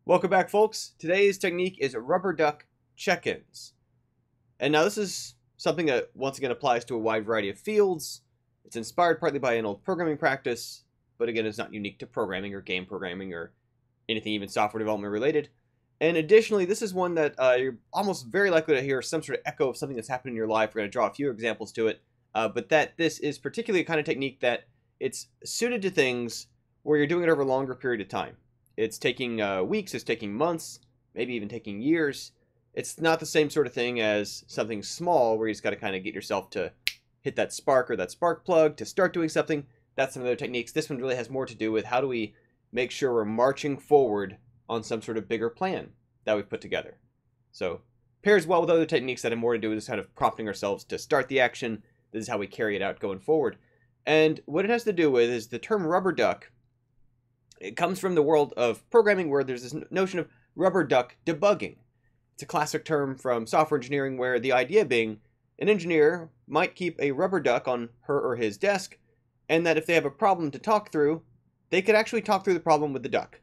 Welcome back, folks. Today's technique is rubber duck check-ins. And now this is something that once again applies to a wide variety of fields. It's inspired partly by an old programming practice, but again, it's not unique to programming or game programming or anything even software development related. And additionally, this is one that you're almost very likely to hear some sort of echo of something that's happened in your life. We're going to draw a few examples to it, but that this is particularly a kind of technique that it's suited to things where you're doing it over a longer period of time. It's taking weeks, it's taking months, maybe even taking years. It's not the same sort of thing as something small where you just got to kind of get yourself to hit that spark or that spark plug to start doing something. That's some of the other techniques. This one really has more to do with how do we make sure we're marching forward on some sort of bigger plan that we've put together. So pairs well with other techniques that have more to do with this kind of prompting ourselves to start the action. This is how we carry it out going forward. And what it has to do with is the term rubber duck. It comes from the world of programming where there's this notion of rubber duck debugging. It's a classic term from software engineering where the idea being an engineer might keep a rubber duck on her or his desk, and that if they have a problem to talk through, they could actually talk through the problem with the duck.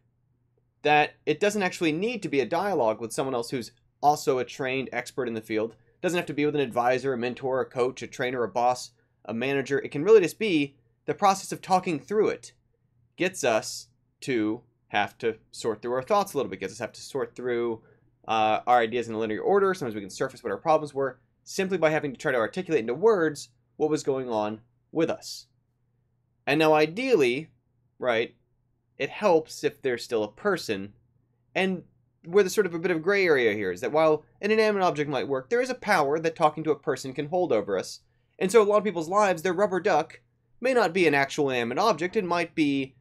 That it doesn't actually need to be a dialogue with someone else who's also a trained expert in the field. It doesn't have to be with an advisor, a mentor, a coach, a trainer, a boss, a manager. It can really just be the process of talking through it gets us to have to sort through our thoughts a little bit, gets us have to sort through our ideas in a linear order. Sometimes we can surface what our problems were simply by having to try to articulate into words what was going on with us. And now ideally, right, it helps if there's still a person. And where there's sort of a bit of gray area here is that while an inanimate object might work, there is a power that talking to a person can hold over us. And so a lot of people's lives, their rubber duck may not be an actual inanimate object. It might be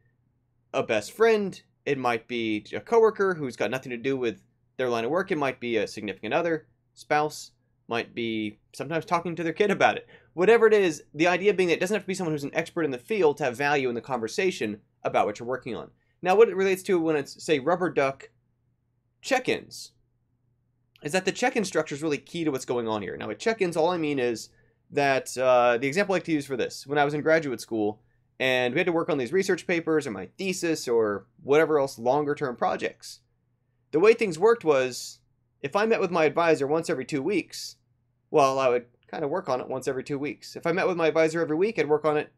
a best friend, it might be a coworker who's got nothing to do with their line of work, it might be a significant other, spouse, might be sometimes talking to their kid about it. Whatever it is, the idea being that it doesn't have to be someone who's an expert in the field to have value in the conversation about what you're working on. Now, what it relates to when it's, say, rubber duck check-ins, is that the check-in structure is really key to what's going on here. Now, with check-ins, all I mean is that the example I like to use for this, when I was in graduate school, and we had to work on these research papers or my thesis or whatever else longer term projects. The way things worked was if I met with my advisor once every 2 weeks, well, I would kind of work on it once every 2 weeks. If I met with my advisor every week, I'd work on it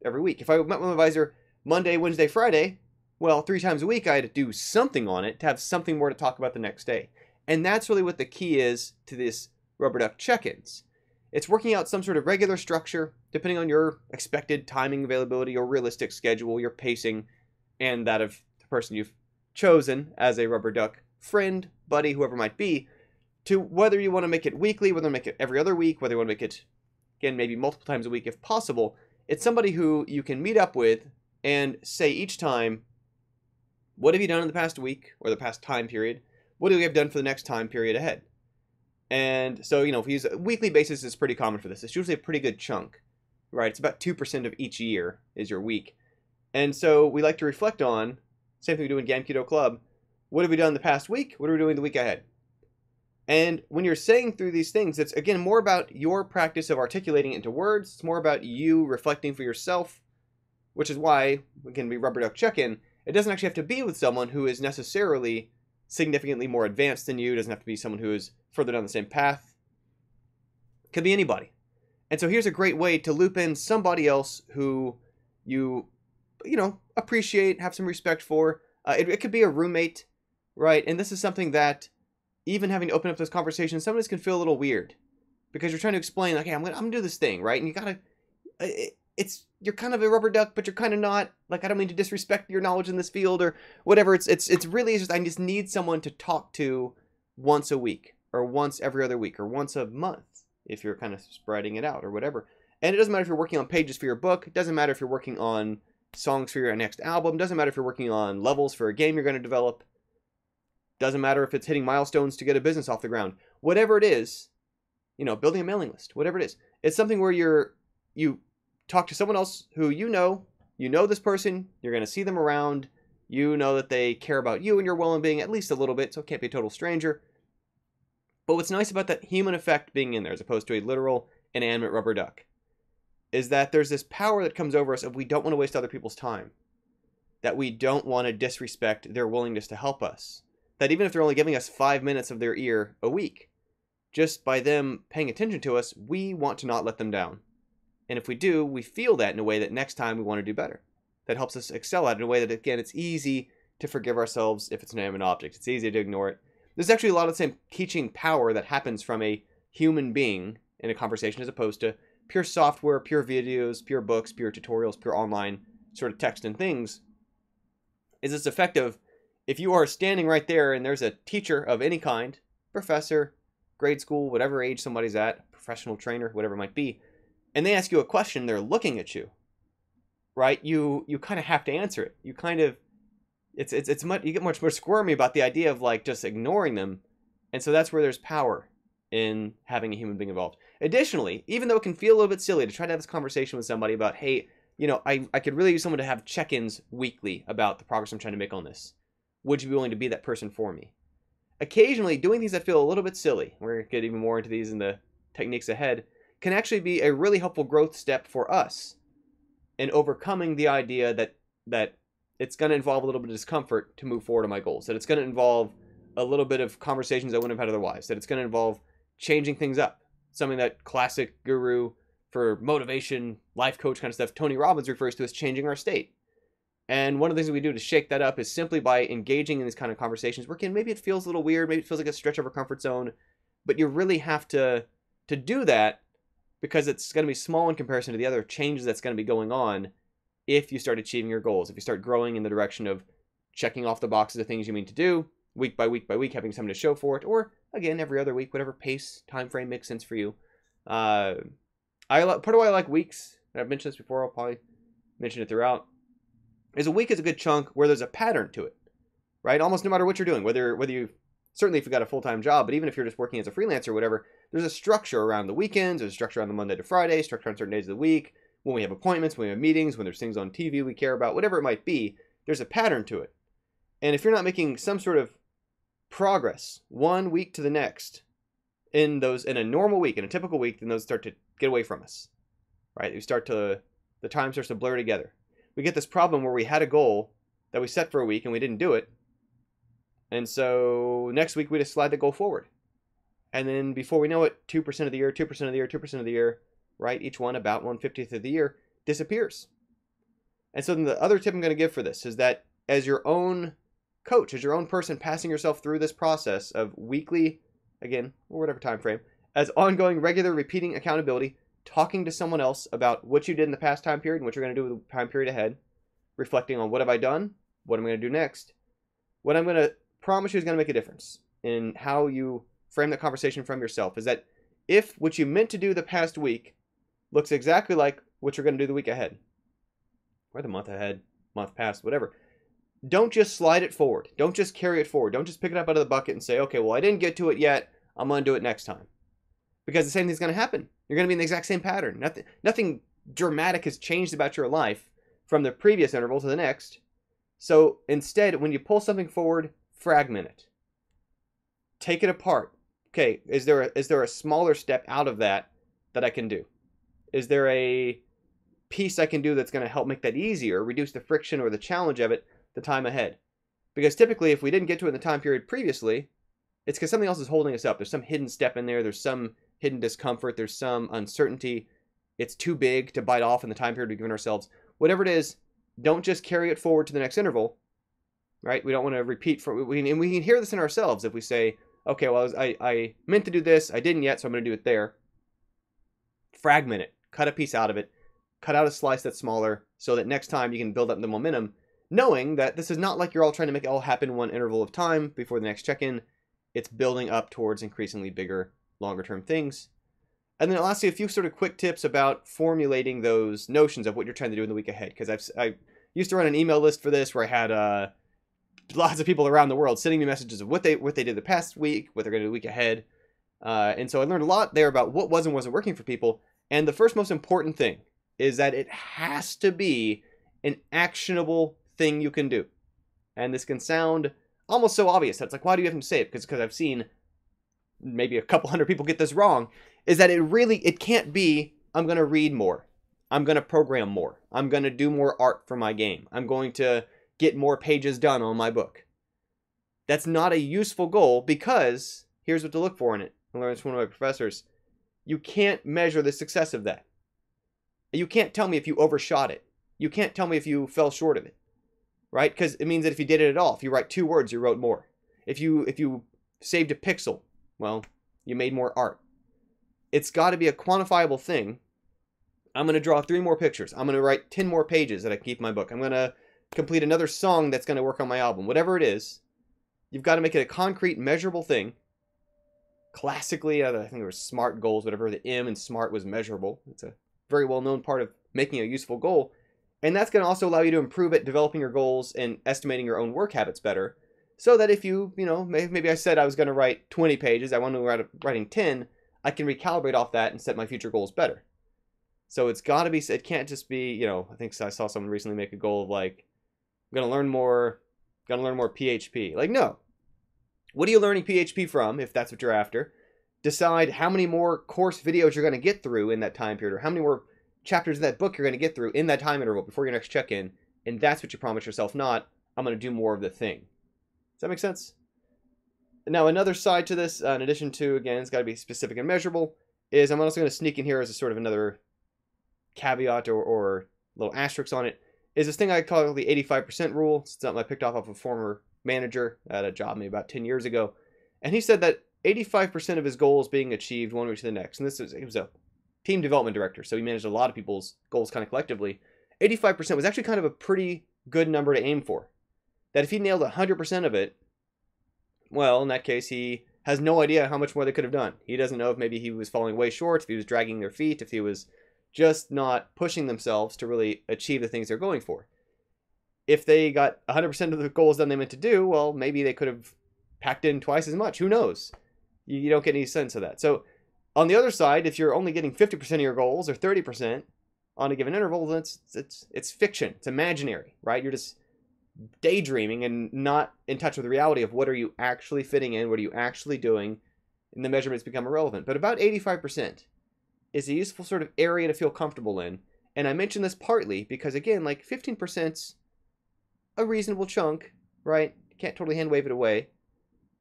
every week. If I met with my advisor Monday, Wednesday, Friday, well, 3 times a week, I had to do something on it to have something more to talk about the next day. And that's really what the key is to this rubber duck check-ins. It's working out some sort of regular structure, depending on your expected timing availability, your realistic schedule, your pacing, and that of the person you've chosen as a rubber duck friend, buddy, whoever it might be, to whether you want to make it weekly, whether you make it every other week, whether you want to make it, again, maybe multiple times a week if possible. It's somebody who you can meet up with and say each time, what have you done in the past week or the past time period? What do we have done for the next time period ahead? And so, if we use a weekly basis, it's pretty common for this. It's usually a pretty good chunk, right? It's about 2% of each year is your week. And so we like to reflect on, same thing we do in Gamketo Club, what have we done the past week? What are we doing the week ahead? And when you're saying through these things, it's, again, more about your practice of articulating it into words. It's more about you reflecting for yourself, which is why, again, we rubber duck check-in. It doesn't actually have to be with someone who is necessarily significantly more advanced than you. It doesn't have to be someone who is further down the same path. It could be anybody. And so here's a great way to loop in somebody else who you appreciate, have some respect for. It could be a roommate, right? And this is something that even having to open up those conversations, sometimes can feel a little weird because you're trying to explain, like, hey, I'm gonna do this thing, right? And you gotta, you're kind of a rubber duck, but you're kind of not. Like, I don't mean to disrespect your knowledge in this field or whatever. It's really just, I just need someone to talk to once a week or once every other week or once a month if you're kind of spreading it out or whatever. And it doesn't matter if you're working on pages for your book. It doesn't matter if you're working on songs for your next album. It doesn't matter if you're working on levels for a game you're going to develop. It doesn't matter if it's hitting milestones to get a business off the ground. Whatever it is, building a mailing list, whatever it is. It's something where you talk to someone else who you know this person, you're going to see them around, you know that they care about you and your well-being at least a little bit, so it can't be a total stranger. But what's nice about that human effect being in there, as opposed to a literal inanimate rubber duck, is that there's this power that comes over us of we don't want to waste other people's time. that we don't want to disrespect their willingness to help us. That even if they're only giving us 5 minutes of their ear a week, just by them paying attention to us, we want to not let them down. And if we do, we feel that in a way that next time we want to do better. That helps us excel at it in a way that, again, it's easy to forgive ourselves if it's an inanimate object. It's easy to ignore it. There's actually a lot of the same teaching power that happens from a human being in a conversation as opposed to pure software, pure videos, pure books, pure tutorials, pure online sort of text and things. Is it's effective if you are standing right there and there's a teacher of any kind, professor, grade school, whatever age somebody's at, professional trainer, whatever it might be, and they ask you a question, they're looking at you, right? You kind of have to answer it. You kind of, it's much, you get much more squirmy about the idea of like just ignoring them. And so that's where there's power in having a human being involved. Additionally, even though it can feel a little bit silly to try to have this conversation with somebody about, hey, you know, I could really use someone to have check-ins weekly about the progress I'm trying to make on this. Would you be willing to be that person for me? Occasionally, doing things that feel a little bit silly, we're going to get even more into these in the techniques ahead, can actually be a really helpful growth step for us in overcoming the idea that it's going to involve a little bit of discomfort to move forward on my goals, that it's going to involve a little bit of conversations I wouldn't have had otherwise, that it's going to involve changing things up. Something that classic guru for motivation, life coach kind of stuff, Tony Robbins refers to as changing our state. And one of the things that we do to shake that up is simply by engaging in these kind of conversations where maybe it feels a little weird, maybe it feels like a stretch of our comfort zone, but you really have to do that because it's going to be small in comparison to the other changes that's going to be going on if you start achieving your goals, if you start growing in the direction of checking off the boxes of things you mean to do, week by week by week, having something to show for it, or again, every other week, whatever pace, time frame makes sense for you. Part of why I like weeks, and I've mentioned this before, I'll probably mention it throughout, is a week is a good chunk where there's a pattern to it, right? Almost no matter what you're doing, whether you, certainly if you've got a full-time job, but even if you're just working as a freelancer or whatever, there's a structure around the weekends, there's a structure on the Monday to Friday, structure on certain days of the week, when we have appointments, when we have meetings, when there's things on TV we care about, whatever it might be, there's a pattern to it. And if you're not making some sort of progress one week to the next in a normal week, in a typical week, then those start to get away from us, right? The time starts to blur together. We get this problem where we had a goal that we set for a week and we didn't do it. And so next week we just slide the goal forward. And then before we know it, 2% of the year, 2% of the year, 2% of the year, right? Each one about 1/50th of the year disappears. And so then the other tip I'm going to give for this is that as your own coach, as your own person passing yourself through this process of weekly, again, or whatever time frame, as ongoing, regular, repeating accountability, talking to someone else about what you did in the past time period and what you're going to do with the time period ahead, reflecting on what have I done, what am I going to do next. What I'm going to promise you is going to make a difference in how you frame the conversation from yourself is that if what you meant to do the past week looks exactly like what you're going to do the week ahead, or the month ahead, month past, whatever, don't just slide it forward. Don't just carry it forward. Don't just pick it up out of the bucket and say, okay, well, I didn't get to it yet. I'm going to do it next time. Because the same thing's going to happen. You're going to be in the exact same pattern. Nothing dramatic has changed about your life from the previous interval to the next. So instead, when you pull something forward, fragment it. Take it apart. Okay, is there a smaller step out of that I can do? Is there a piece I can do that's going to help make that easier, reduce the friction or the challenge of it the time ahead? Because typically, if we didn't get to it in the time period previously, it's because something else is holding us up. There's some hidden step in there. There's some hidden discomfort. There's some uncertainty. It's too big to bite off in the time period we've given ourselves. Whatever it is, don't just carry it forward to the next interval, right? We don't want to repeat. And we can hear this in ourselves if we say, okay, well, I meant to do this. I didn't yet, so I'm going to do it there. Fragment it. Cut a piece out of it. Cut out a slice that's smaller so that next time you can build up the momentum, knowing that this is not like you're all trying to make it all happen in one interval of time before the next check-in. It's building up towards increasingly bigger, longer-term things. And then lastly, a few sort of quick tips about formulating those notions of what you're trying to do in the week ahead. Because I used to run an email list for this where I had lots of people around the world sending me messages of what they did the past week, what they're going to do the week ahead. And so I learned a lot there about what was and wasn't working for people. And the first most important thing is that it has to be an actionable thing you can do. And this can sound almost so obvious. That's like, why do you have to say it? Because I've seen maybe a couple hundred people get this wrong, is that it can't be, I'm going to read more. I'm going to program more. I'm going to do more art for my game. I'm going to get more pages done on my book. That's not a useful goal because here's what to look for in it. I learned this from one of my professors. You can't measure the success of that. You can't tell me if you overshot it. You can't tell me if you fell short of it, right? Because it means that if you did it at all, if you write 2 words, you wrote more. If you saved a pixel, well, you made more art. It's got to be a quantifiable thing. I'm going to draw 3 more pictures. I'm going to write 10 more pages that I keep in my book. I'm going to complete another song that's going to work on my album. Whatever it is, you've got to make it a concrete, measurable thing. Classically, I think there were SMART goals, whatever. The M in SMART was measurable. It's a very well-known part of making a useful goal. And that's going to also allow you to improve at developing your goals and estimating your own work habits better. So that if you maybe I said I was going to write 20 pages, I want to write writing 10, I can recalibrate off that and set my future goals better. So it's got to be, it can't just be, I think I saw someone recently make a goal of like, I'm going to learn more PHP. Like, no. What are you learning PHP from, if that's what you're after? Decide how many more course videos you're going to get through in that time period, or how many more chapters of that book you're going to get through in that time interval before your next check-in, and that's what you promise yourself, not, I'm going to do more of the thing. Does that make sense? Now, another side to this, in addition to, again, it's got to be specific and measurable, is I'm also going to sneak in here as a sort of another caveat or little asterisk on it, is this thing I call the 85% rule. It's something I picked off of a former manager at a job maybe about 10 years ago. And he said that 85% of his goals being achieved one way to the next. And he was a team development director, so he managed a lot of people's goals kind of collectively. 85% was actually kind of a pretty good number to aim for. That if he nailed 100% of it, well, in that case, he has no idea how much more they could have done. He doesn't know if maybe he was falling way short, if he was dragging their feet, if he was just not pushing themselves to really achieve the things they're going for. If they got 100% of the goals done they meant to do, well, maybe they could have packed in twice as much. Who knows? You don't get any sense of that. So on the other side, if you're only getting 50% of your goals or 30% on a given interval, then it's fiction. It's imaginary, right? You're just daydreaming and not in touch with the reality of what are you actually fitting in, what are you actually doing, and the measurements become irrelevant. But about 85% is a useful sort of area to feel comfortable in. And I mention this partly because, again, like 15%'s a reasonable chunk, right? You can't totally hand wave it away.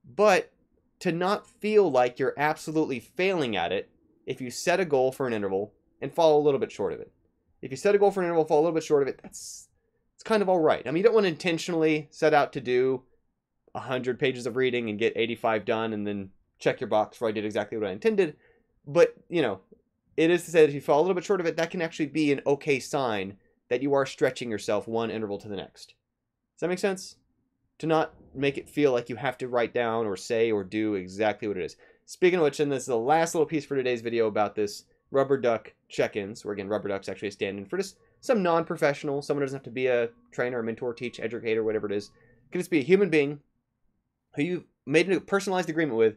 But to not feel like you're absolutely failing at it if you set a goal for an interval and fall a little bit short of it. If you set a goal for an interval, fall a little bit short of it, it's kind of all right. I mean, you don't want to intentionally set out to do 100 pages of reading and get 85 done and then check your box for I did exactly what I intended. But, it is to say that if you fall a little bit short of it, that can actually be an okay sign that you are stretching yourself one interval to the next. Does that make sense? To not make it feel like you have to write down or say or do exactly what it is. Speaking of which, and this is the last little piece for today's video about this Rubber Duck check-ins, where again, Rubber Duck's actually a stand-in for just some non-professional, someone who doesn't have to be a trainer, a mentor, teach, educator, whatever it is. It can just be a human being who you've made a personalized agreement with,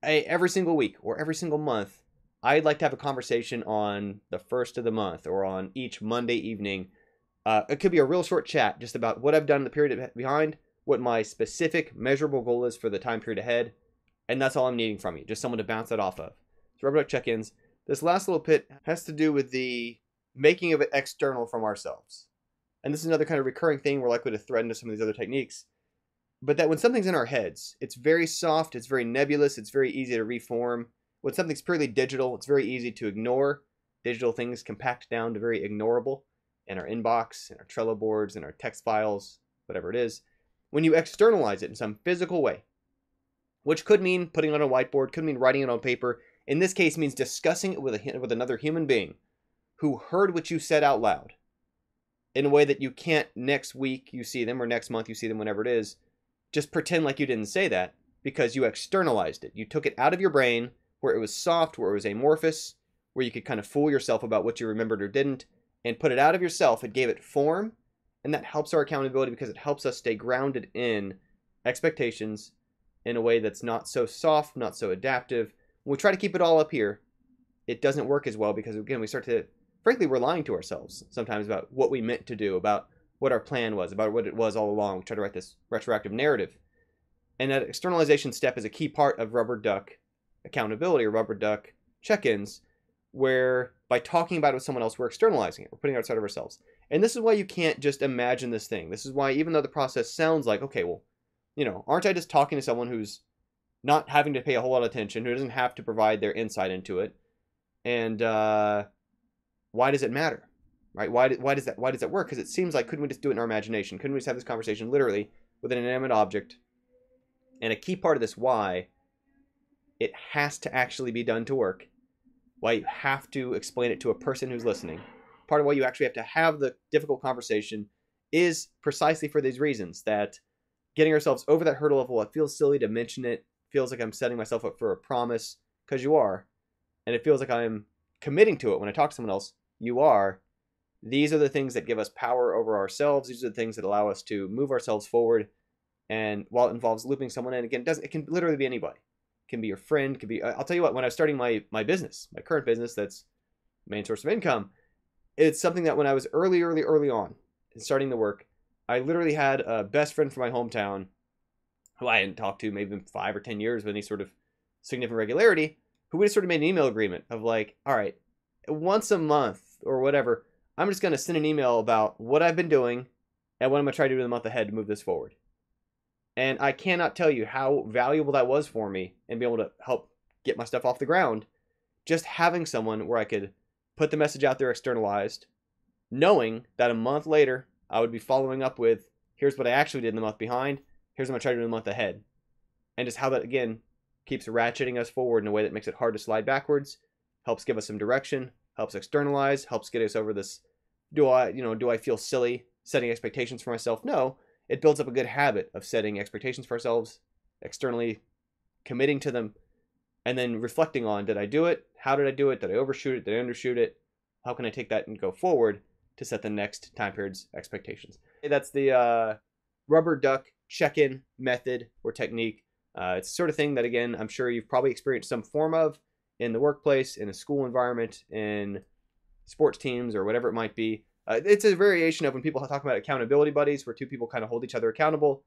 every single week or every single month. I'd like to have a conversation on the first of the month or on each Monday evening. It could be a real short chat just about what I've done in the period behind, what my specific measurable goal is for the time period ahead, and that's all I'm needing from you, just someone to bounce that off of. So Rubber Duck check-ins. This last little bit has to do with the making of it external from ourselves. And this is another kind of recurring thing we're likely to thread into some of these other techniques. But that when something's in our heads, it's very soft, it's very nebulous, it's very easy to reform. When something's purely digital, it's very easy to ignore. Digital things compact down to very ignorable in our inbox, in our Trello boards, in our text files, whatever it is. When you externalize it in some physical way, which could mean putting it on a whiteboard, could mean writing it on paper. In this case, means discussing it with another human being who heard what you said out loud in a way that you can't next week you see them or next month you see them, whenever it is, just pretend like you didn't say that because you externalized it. You took it out of your brain where it was soft, where it was amorphous, where you could kind of fool yourself about what you remembered or didn't, and put it out of yourself. It gave it form, and that helps our accountability because it helps us stay grounded in expectations in a way that's not so soft, not so adaptive. When we try to keep it all up here, it doesn't work as well because, again, we start to, frankly, we're lying to ourselves sometimes about what we meant to do, about what our plan was, about what it was all along. We try to write this retroactive narrative. And that externalization step is a key part of Rubber Duck accountability or Rubber Duck check-ins, where by talking about it with someone else, we're externalizing it. We're putting it outside of ourselves. And this is why you can't just imagine this thing. This is why, even though the process sounds like, okay, well, aren't I just talking to someone who's not having to pay a whole lot of attention, who doesn't have to provide their insight into it? And why does it matter? Right? Why does that work? Because it seems like, couldn't we just do it in our imagination? Couldn't we just have this conversation literally with an inanimate object? And a key part of this why it has to actually be done to work, why you have to explain it to a person who's listening, part of why you actually have to have the difficult conversation is precisely for these reasons, that getting ourselves over that hurdle of, well, it feels silly to mention it, feels like I'm setting myself up for a promise, because you are, and it feels like I'm committing to it when I talk to someone else, you are. These are the things that give us power over ourselves. These are the things that allow us to move ourselves forward. And while it involves looping someone in, again, it can literally be anybody. It can be your friend. It can be, I'll tell you what, when I was starting my business, my current business, that's main source of income, it's something that when I was early on in starting the work, I literally had a best friend from my hometown who I hadn't talked to maybe in 5 or 10 years with any sort of significant regularity, who we just sort of made an email agreement of like, all right, once a month or whatever, I'm just going to send an email about what I've been doing and what I'm going to try to do in the month ahead to move this forward. And I cannot tell you how valuable that was for me and be able to help get my stuff off the ground. Just having someone where I could put the message out there externalized, knowing that a month later I would be following up with, here's what I actually did in the month behind, here's what I'm going to try to do in the month ahead. And just how that, again, keeps ratcheting us forward in a way that makes it hard to slide backwards, helps give us some direction, helps externalize, helps get us over this, do I feel silly setting expectations for myself? No. It builds up a good habit of setting expectations for ourselves, externally committing to them, and then reflecting on, did I do it? How did I do it? Did I overshoot it? Did I undershoot it? How can I take that and go forward to set the next time period's expectations? That's the rubber duck check-in method or technique. It's the sort of thing that, again, I'm sure you've probably experienced some form of in the workplace, in a school environment, in sports teams, or whatever it might be. It's a variation of when people talk about accountability buddies, where two people kind of hold each other accountable.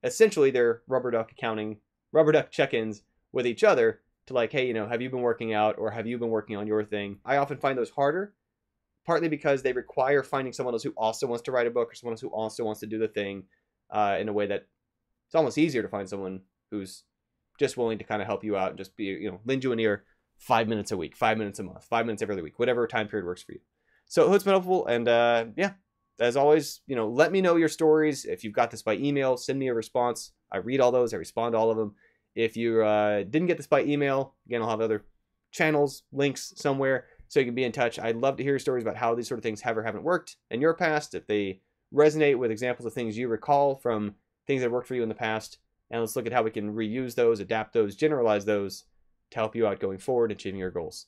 Essentially, they're rubber duck check-ins with each other to like, hey, have you been working out, or have you been working on your thing? I often find those harder, partly because they require finding someone else who also wants to write a book, or someone else who also wants to do the thing in a way that it's almost easier to find someone who's just willing to kind of help you out and just be, lend you an ear 5 minutes a week, 5 minutes a month, 5 minutes every other week, whatever time period works for you. So I hope it's been helpful, and as always, let me know your stories. If you've got this by email, send me a response. I read all those. I respond to all of them. If you didn't get this by email, again, I'll have other channels, links somewhere, so you can be in touch. I'd love to hear your stories about how these sort of things have or haven't worked in your past, if they resonate with examples of things you recall from things that worked for you in the past, and let's look at how we can reuse those, adapt those, generalize those to help you out going forward, achieving your goals.